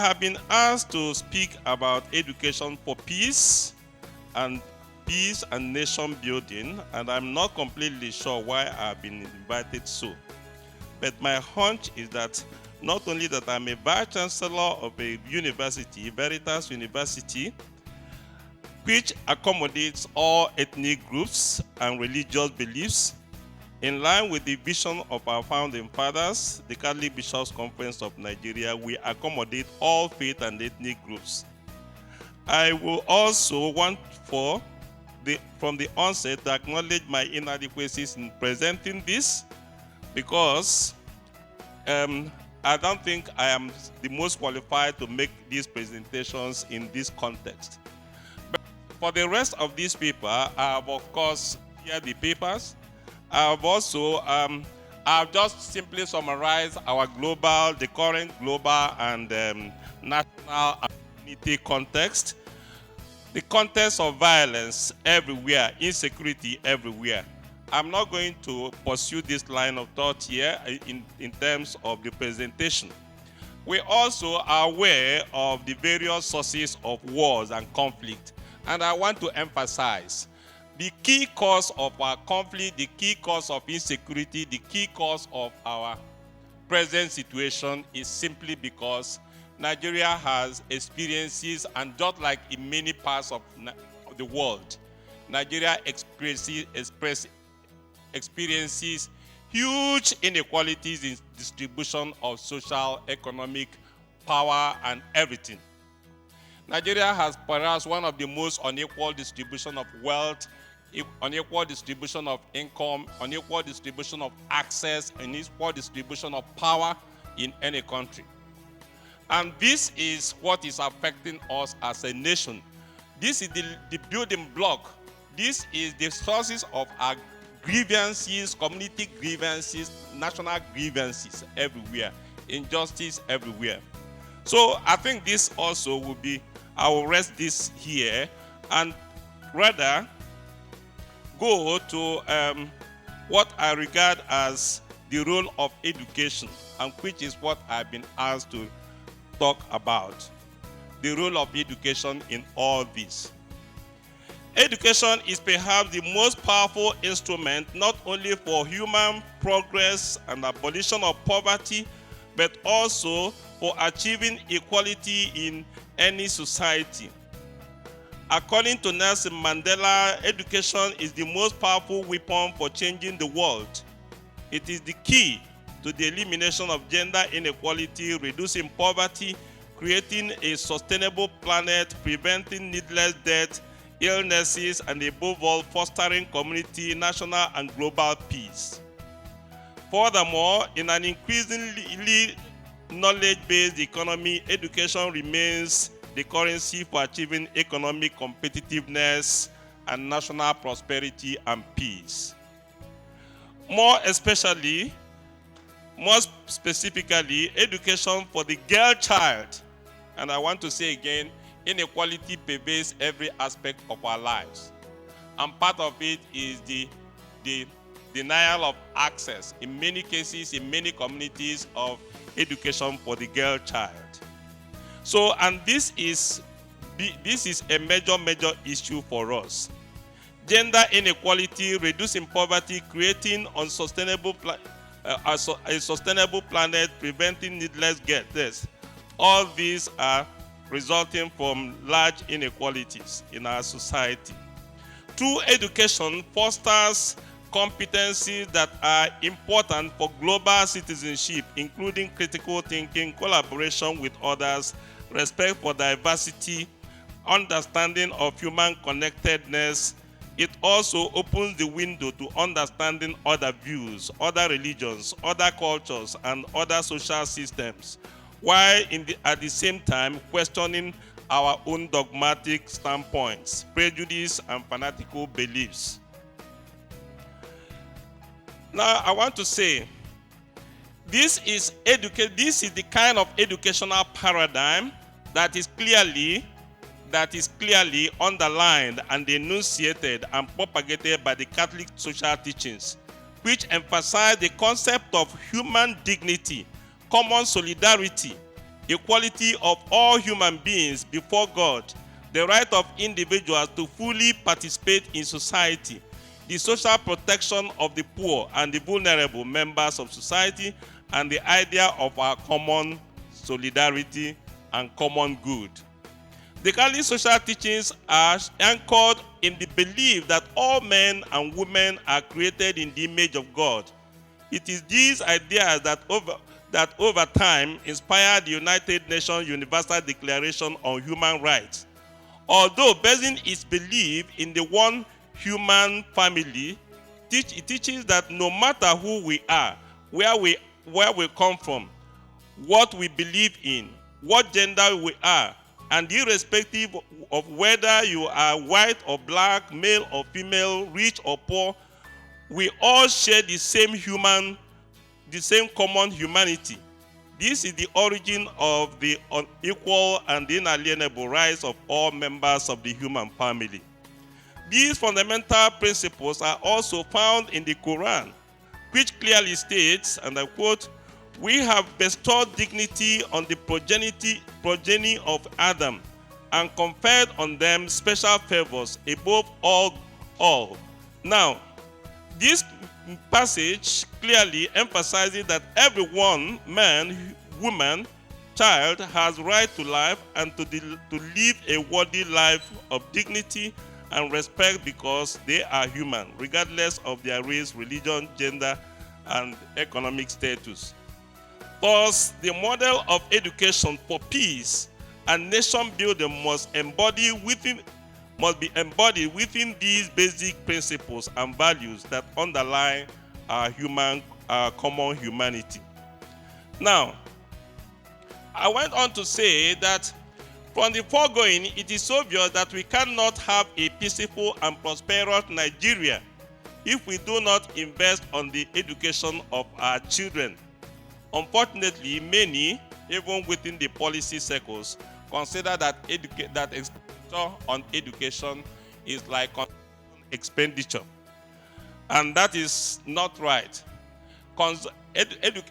have been asked to speak about education for peace and nation building, and I'm not completely sure why I've been invited so. But my hunch is that not only that I'm a vice chancellor of a university, Veritas University, which accommodates all ethnic groups and religious beliefs, in line with the vision of our founding fathers, the Catholic Bishops' Conference of Nigeria, we accommodate all faith and ethnic groups. I will also want from the onset to acknowledge my inadequacies in presenting this, because I don't think I am the most qualified to make these presentations in this context. But for the rest of these papers, I have, of course, here the papers. I've also, I've just simply summarized the current global and national and community context. The context of violence everywhere, insecurity everywhere. I'm not going to pursue this line of thought here in terms of the presentation. We also are aware of the various sources of wars and conflict, and I want to emphasize the key cause of our conflict, the key cause of insecurity, the key cause of our present situation is simply because Nigeria has experiences, and just like in many parts of the world, Nigeria experiences huge inequalities in distribution of social, economic power and everything. Nigeria has perhaps one of the most unequal distribution of wealth, unequal distribution of income, unequal distribution of access, unequal distribution of power in any country. And this is what is affecting us as a nation. This is the building block. This is the sources of our grievances, community grievances, national grievances everywhere, injustice everywhere. So I think this also will be, I will rest this here and rather go to what I regard as the role of education, and which is what I've been asked to talk about. The role of education in all this. Education is perhaps the most powerful instrument not only for human progress and abolition of poverty, but also for achieving equality in any society. According to Nelson Mandela, education is the most powerful weapon for changing the world. It is the key to the elimination of gender inequality, reducing poverty, creating a sustainable planet, preventing needless death, illnesses, and above all, fostering community, national, and global peace. Furthermore, in an increasingly knowledge-based economy, education remains the currency for achieving economic competitiveness and national prosperity and peace. More specifically, education for the girl child. And I want to say again, inequality pervades every aspect of our lives. And part of it is the denial of access, in many cases, in many communities, of education for the girl child. So, and this is a major issue for us. Gender inequality, reducing poverty, creating a sustainable planet, preventing needless deaths. All these are resulting from large inequalities in our society. True education fosters competencies that are important for global citizenship, including critical thinking, collaboration with others, respect for diversity, understanding of human connectedness. It also opens the window to understanding other views, other religions, other cultures, and other social systems, while at the same time questioning our own dogmatic standpoints, prejudice, and fanatical beliefs. Now, I want to say, this is the kind of educational paradigm that is clearly underlined and enunciated and propagated by the Catholic social teachings, which emphasize the concept of human dignity, common solidarity, equality of all human beings before God, the right of individuals to fully participate in society, the social protection of the poor and the vulnerable members of society, and the idea of our common solidarity and common good. The Catholic social teachings are anchored in the belief that all men and women are created in the image of God. It is these ideas that over time inspired the United Nations Universal Declaration on Human Rights. Although basing its belief in the one human family, it teaches that no matter who we are, where we come from, what we believe in, what gender we are, and irrespective of whether you are white or black, male or female, rich or poor, we all share the same common humanity. This is the origin of the unequal and inalienable rights of all members of the human family. These fundamental principles are also found in the Quran, which clearly states, and I quote, "We have bestowed dignity on the progeny of Adam and conferred on them special favors above all." Now, this passage clearly emphasizes that everyone, man, woman, child, has right to life and to live a worthy life of dignity and respect because they are human, regardless of their race, religion, gender, and economic status. Thus, the model of education for peace and nation building must be embodied within these basic principles and values that underlie our common humanity. Now, I went on to say that from the foregoing, it is obvious that we cannot have a peaceful and prosperous Nigeria if we do not invest on the education of our children. Unfortunately, many, even within the policy circles, consider that expenditure on education is like expenditure. And that is not right.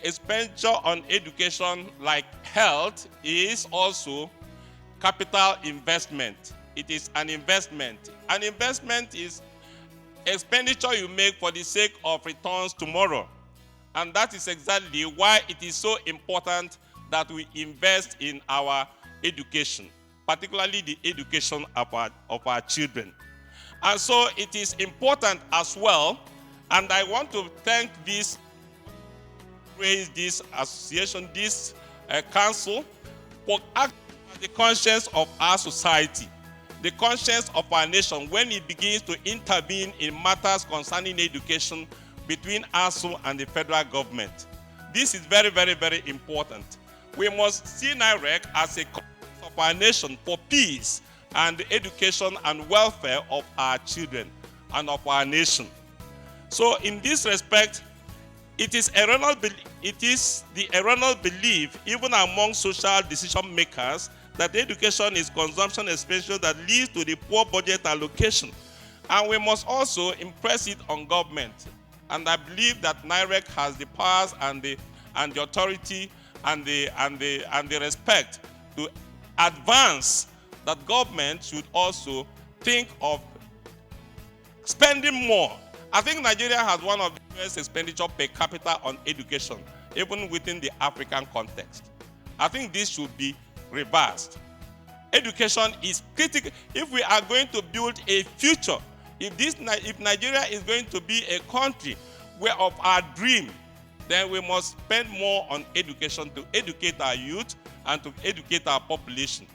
Expenditure on education, like health, is also capital investment. It is an investment. An investment is expenditure you make for the sake of returns tomorrow. And that is exactly why it is so important that we invest in our education, particularly the education of our children. And so it is important as well, and I want to thank this association, this council, for acting as the conscience of our society, the conscience of our nation, when it begins to intervene in matters concerning education between ASU and the federal government. This is very, very, very important. We must see Nirec as a conscience of our nation for peace and the education and welfare of our children and of our nation. So in this respect, it is the erroneous belief, even among social decision makers, that education is consumption expenditure that leads to the poor budget allocation. And we must also impress it on government. And I believe that Nirec has the powers and the authority and the respect to advance that government should also think of spending more. I think Nigeria has one of the highest expenditure per capita on education, even within the African context. I think this should be reversed. Education is critical. If we are going to build a future, if Nigeria is going to be a country where of our dream, then we must spend more on education to educate our youth and to educate our population.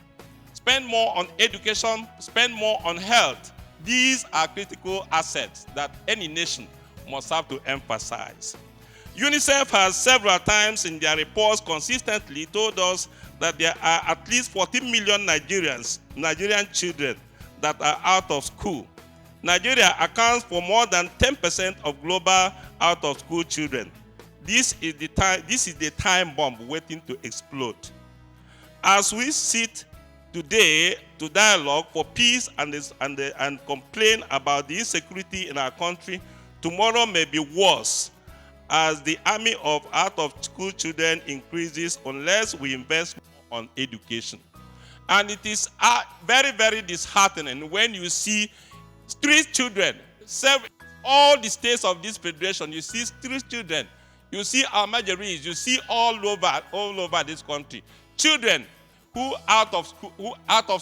Spend more on education, spend more on health. These are critical assets that any nation must have to emphasize. UNICEF has several times in their reports consistently told us that there are at least 14 million Nigerian children that are out of school. Nigeria accounts for more than 10% of global out-of-school children. This is the time bomb waiting to explode. As we sit today to dialogue for peace and complain about the insecurity in our country, tomorrow may be worse as the army of out-of-school children increases unless we invest on education. And it is very, very disheartening when you see street children, all the states of this federation, you see street children, you see Almajiris, you see all over this country. Children who out of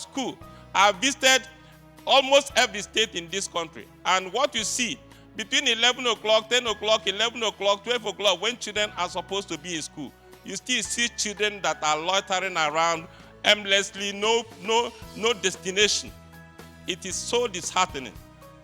school have visited almost every state in this country. And what you see between 11 o'clock, 10 o'clock, 11 o'clock, 12 o'clock, when children are supposed to be in school, you still see children that are loitering around aimlessly, no destination. It is so disheartening.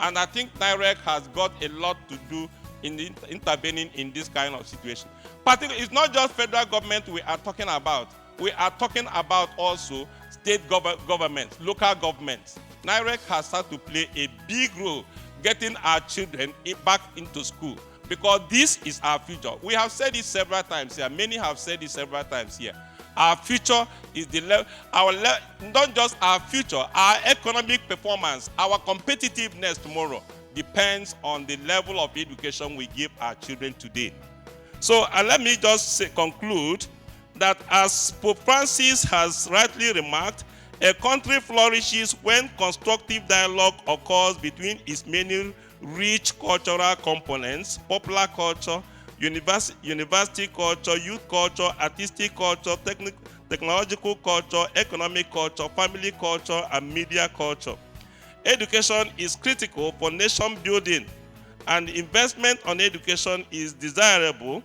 And I think Nirec has got a lot to do in intervening in this kind of situation. Particularly, it's not just federal government we are talking about. We are talking about also state governments, local governments. Nirec has started to play a big role getting our children back into school, because this is our future. We have said it several times here. Many have said it several times here. Our future is not just our future, our economic performance, our competitiveness tomorrow depends on the level of education we give our children today. So let me just conclude that, as Pope Francis has rightly remarked, a country flourishes when constructive dialogue occurs between its many rich cultural components: popular culture, university culture, youth culture, artistic culture, technological culture, economic culture, family culture, and media culture. Education is critical for nation building, and investment on education is desirable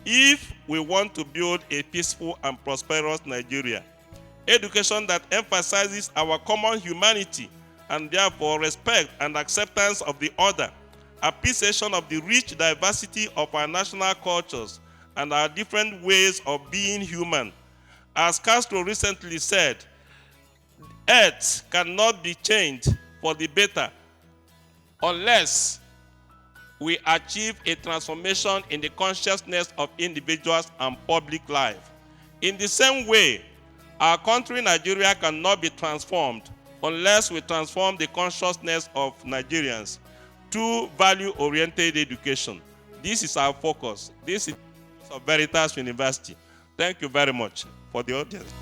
if we want to build a peaceful and prosperous Nigeria. Education that emphasizes our common humanity and therefore respect and acceptance of the other, appreciation of the rich diversity of our national cultures and our different ways of being human. As Castro recently said, Earth cannot be changed for the better unless we achieve a transformation in the consciousness of individuals and public life. In the same way, our country, Nigeria, cannot be transformed unless we transform the consciousness of Nigerians through value-oriented education. This is our focus. This is of Veritas University. Thank you very much for the audience.